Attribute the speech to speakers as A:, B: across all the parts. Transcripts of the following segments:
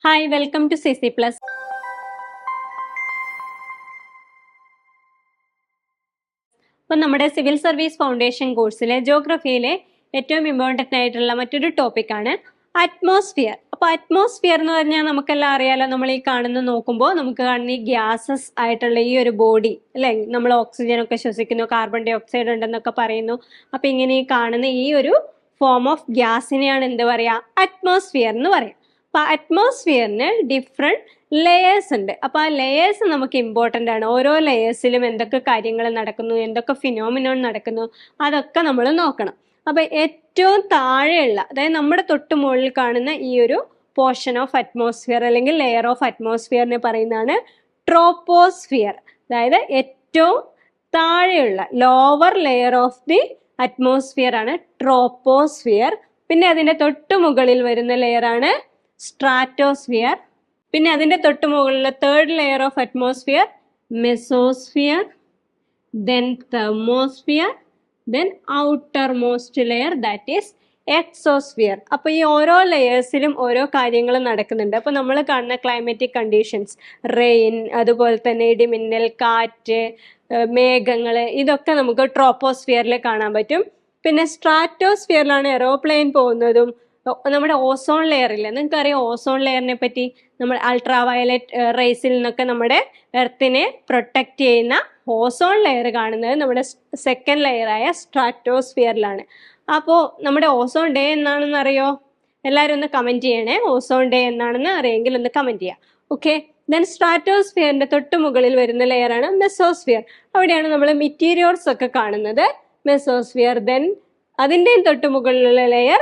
A: Hi, welcome to CC plus. അപ്പം നമ്മുടെ civil service foundation കോഴ്സിലെ ജോഗ്രഫിയിലെ ഏറ്റവും ഇമ്പോർട്ടൻ്റ് ആയിട്ടുള്ള മറ്റൊരു ടോപ്പിക്കാണ് അറ്റ്മോസ്ഫിയർ. അപ്പോൾ അറ്റ്മോസ്ഫിയർ എന്ന് പറഞ്ഞാൽ നമുക്കെല്ലാം അറിയാലോ, നമ്മൾ ഈ നോക്കുമ്പോൾ നമുക്ക് കാണുന്ന ഈ ഗ്യാസസ് ആയിട്ടുള്ള ഈ ഒരു ബോഡി അല്ലെ, നമ്മൾ ഓക്സിജൻ ഒക്കെ ശ്വസിക്കുന്നു, കാർബൺ ഡൈ ഓക്സൈഡ് ഉണ്ടെന്നൊക്കെ പറയുന്നു. അപ്പൊ ഇങ്ങനെ ഈ കാണുന്ന ഈ ഒരു ഫോം ഓഫ് ഗ്യാസിനെയാണ് എന്ത് പറയാ, അറ്റ്മോസ്ഫിയർ എന്ന് പറയാം. അപ്പൊ അറ്റ്മോസ്ഫിയറിന് ഡിഫറെന്റ് ലെയേഴ്സ് ഉണ്ട്. അപ്പൊ ആ ലെയേഴ്സ് നമുക്ക് ഇമ്പോർട്ടൻ്റ് ആണ്. ഓരോ ലെയേഴ്സിലും എന്തൊക്കെ കാര്യങ്ങൾ നടക്കുന്നു, എന്തൊക്കെ ഫിനോമിനോൺ നടക്കുന്നു, അതൊക്കെ നമ്മൾ നോക്കണം. അപ്പൊ ഏറ്റവും താഴെയുള്ള, അതായത് നമ്മുടെ തൊട്ട് മുകളിൽ കാണുന്ന ഈ ഒരു പോർഷൻ ഓഫ് അറ്റ്മോസ്ഫിയർ അല്ലെങ്കിൽ ലെയർ ഓഫ് അറ്റ്മോസ്ഫിയറിനെ പറയുന്നതാണ് ട്രോപ്പോസ്ഫിയർ. അതായത് ഏറ്റവും താഴെയുള്ള lower layer of the atmosphere ആണ് ട്രോപ്പോസ്ഫിയർ. പിന്നെ അതിന്റെ തൊട്ട് മുകളിൽ വരുന്ന ലെയർ ആണ് സ്ട്രാറ്റോസ്ഫിയർ. പിന്നെ അതിന്റെ തൊട്ട് മുകളിലുള്ള third layer of atmosphere mesosphere, then thermosphere, then outer most layer that is exosphere. അപ്പൊ ഈ ഓരോ ലെയേഴ്സിലും ഓരോ കാര്യങ്ങൾ നടക്കുന്നുണ്ട്. അപ്പൊ നമ്മൾ കാണുന്ന ക്ലൈമാറ്റിക് കണ്ടീഷൻസ്, റെയിൻ, അതുപോലെ തന്നെ ഇടിമിന്നൽ, കാറ്റ്, മേഘങ്ങള്, ഇതൊക്കെ നമുക്ക് ട്രോപ്പോസ്ഫിയറിൽ കാണാൻ പറ്റും. പിന്നെ സ്ട്രാറ്റോസ്ഫിയറിലാണ് എറോപ്ലെയിൻ പോകുന്നതും നമ്മുടെ ഓസോൺ ലെയർ ഇല്ലേ, നിങ്ങൾക്കറിയാം ഓസോൺ ലെയറിനെ പറ്റി. നമ്മൾ അൾട്രാ വയലറ്റ് റേസിൽ നിന്നൊക്കെ നമ്മുടെ എർത്തിനെ പ്രൊട്ടക്റ്റ് ചെയ്യുന്ന ഓസോൺ ലെയർ കാണുന്നത് നമ്മുടെ സെക്കൻഡ് ലെയറായ സ്ട്രാറ്റോസ്ഫിയറിലാണ്. അപ്പോൾ നമ്മുടെ ഓസോൺ ഡേ എന്നാണെന്ന് അറിയോ? എല്ലാവരും ഒന്ന് കമന്റ് ചെയ്യണേ. ഓസോൺ ഡേ എന്നാണെന്ന് അറിയെങ്കിൽ ഒന്ന് കമന്റ് ചെയ്യാം. ഓക്കെ, ദെൻ സ്ട്രാറ്റോസ്ഫിയറിന്റെ തൊട്ട് മുകളിൽ വരുന്ന ലെയറാണ് മെസോസ്ഫിയർ. അവിടെയാണ് നമ്മൾ മെറ്റീരിയൽസ് ഒക്കെ കാണുന്നത്, മെസോസ്ഫിയർ. ദെൻ അതിൻ്റെയും തൊട്ട് മുകളിലുള്ള ലെയർ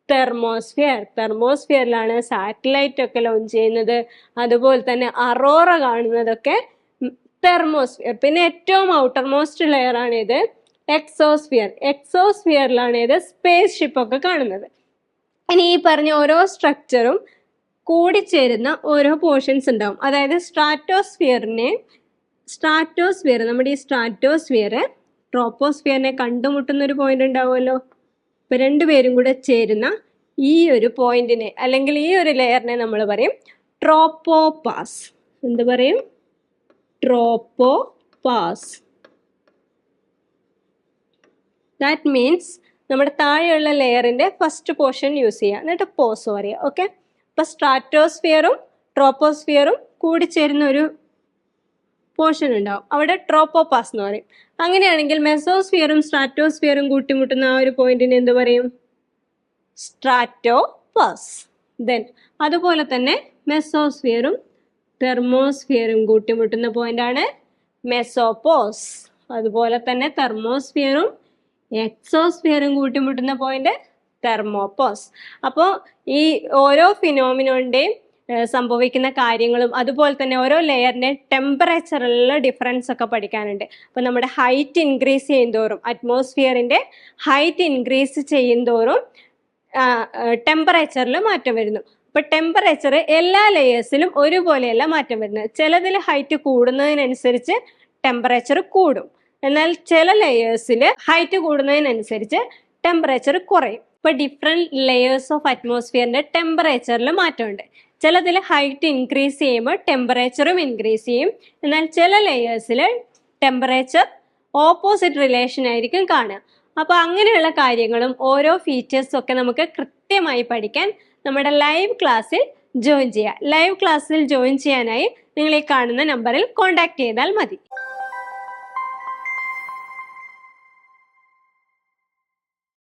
A: തെർമോസ്ഫിയർ. തെർമോസ്ഫിയറിലാണ് സാറ്റലൈറ്റ് ഒക്കെ ലോഞ്ച് ചെയ്യുന്നത്, അതുപോലെ തന്നെ അറോറ കാണുന്നതൊക്കെ തെർമോസ്ഫിയർ. പിന്നെ ഏറ്റവും ഔട്ടർ മോസ്റ്റ് ലെയർ ആണ് ഇത് എക്സോസ്ഫിയർ. എക്സോസ്ഫിയറിലാണ് ഇത് സ്പേസ് ഷിപ്പ് ഒക്കെ കാണുന്നത്. ഇനി ഈ പറഞ്ഞ ഓരോ സ്ട്രക്ചറും കൂടിച്ചേരുന്ന ഓരോ പോർഷൻസ് ഉണ്ടാവും. അതായത് സ്ട്രാറ്റോസ്ഫിയർ, നമ്മുടെ ഈ സ്ട്രാറ്റോസ്ഫിയർ ട്രോപ്പോസ്ഫിയറിനെ കണ്ടുമുട്ടുന്ന ഒരു പോയിന്റ് ഉണ്ടാവുമല്ലോ. ഇപ്പൊ രണ്ടുപേരും കൂടെ ചേരുന്ന ഈ ഒരു പോയിന്റിനെ അല്ലെങ്കിൽ ഈ ഒരു ലെയറിനെ നമ്മൾ പറയും ട്രോപ്പോപാസ്. എന്ത് പറയും? ട്രോപ്പോപാസ്. ദാറ്റ് മീൻസ് നമ്മുടെ താഴെയുള്ള ലെയറിന്റെ ഫസ്റ്റ് പോർഷൻ യൂസ് ചെയ്യുക, എന്നിട്ട് പോസ് പറയുക. ഓക്കെ, അപ്പൊ സ്ട്രാറ്റോസ്ഫിയറും ട്രോപ്പോസ്ഫിയറും കൂടിച്ചേരുന്ന ഒരു പോർഷൻ ഉണ്ടാവും, അവിടെ ട്രോപ്പോപാസ് എന്ന് പറയും. അങ്ങനെയാണെങ്കിൽ മെസോസ്ഫിയറും സ്ട്രാറ്റോസ്ഫിയറും കൂട്ടിമുട്ടുന്ന ആ ഒരു പോയിന്റിന് എന്ത് പറയും? സ്ട്രാറ്റോപാസ്. ദെൻ അതുപോലെ തന്നെ മെസോസ്ഫിയറും തെർമോസ്ഫിയറും കൂട്ടിമുട്ടുന്ന പോയിന്റ് ആണ് മെസോപോസ്. അതുപോലെ തന്നെ തെർമോസ്ഫിയറും എക്സോസ്ഫിയറും കൂട്ടിമുട്ടുന്ന പോയിന്റ് തെർമോപോസ്. അപ്പോൾ ഈ ഓരോ ഫിനോമിനോന്റെയും സംഭവിക്കുന്ന കാര്യങ്ങളും അതുപോലെ തന്നെ ഓരോ ലെയറിന്റെ ടെമ്പറേച്ചറിലുള്ള ഡിഫറൻസ് ഒക്കെ പഠിക്കാനുണ്ട്. അപ്പൊ നമ്മുടെ ഹൈറ്റ് ഇൻക്രീസ് ചെയ്യുന്തോറും, അറ്റ്മോസ്ഫിയറിന്റെ ഹൈറ്റ് ഇൻക്രീസ് ചെയ്യുന്തോറും ടെമ്പറേച്ചറിൽ മാറ്റം വരുന്നു. അപ്പൊ ടെമ്പറേച്ചർ എല്ലാ ലെയേഴ്സിലും ഒരുപോലെയല്ല മാറ്റം വരുന്നത്. ചിലതിൽ ഹൈറ്റ് കൂടുന്നതിനനുസരിച്ച് ടെമ്പറേച്ചർ കൂടും, എന്നാൽ ചില ലെയേഴ്സിൽ ഹൈറ്റ് കൂടുന്നതിനനുസരിച്ച് ടെമ്പറേച്ചർ കുറയും. ഇപ്പൊ ഡിഫറെന്റ് ലെയേഴ്സ് ഓഫ് അറ്റ്മോസ്ഫിയറിന്റെ ടെമ്പറേച്ചറിൽ മാറ്റമുണ്ട്. ചിലതിൽ ഹൈറ്റ് ഇൻക്രീസ് ചെയ്യുമ്പോൾ ടെമ്പറേച്ചറും ഇൻക്രീസ് ചെയ്യും, എന്നാൽ ചില ലെയേഴ്സിൽ ടെമ്പറേച്ചർ ഓപ്പോസിറ്റ് റിലേഷൻ ആയിരിക്കും കാണുക. അപ്പൊ അങ്ങനെയുള്ള കാര്യങ്ങളും ഓരോ ഫീച്ചേഴ്സും ഒക്കെ നമുക്ക് കൃത്യമായി പഠിക്കാൻ നമ്മുടെ ലൈവ് ക്ലാസ്സിൽ ജോയിൻ ചെയ്യാം. ലൈവ് ക്ലാസ്സിൽ ജോയിൻ ചെയ്യാനായി നിങ്ങൾ ഈ കാണുന്ന നമ്പറിൽ കോൺടാക്ട് ചെയ്താൽ മതി.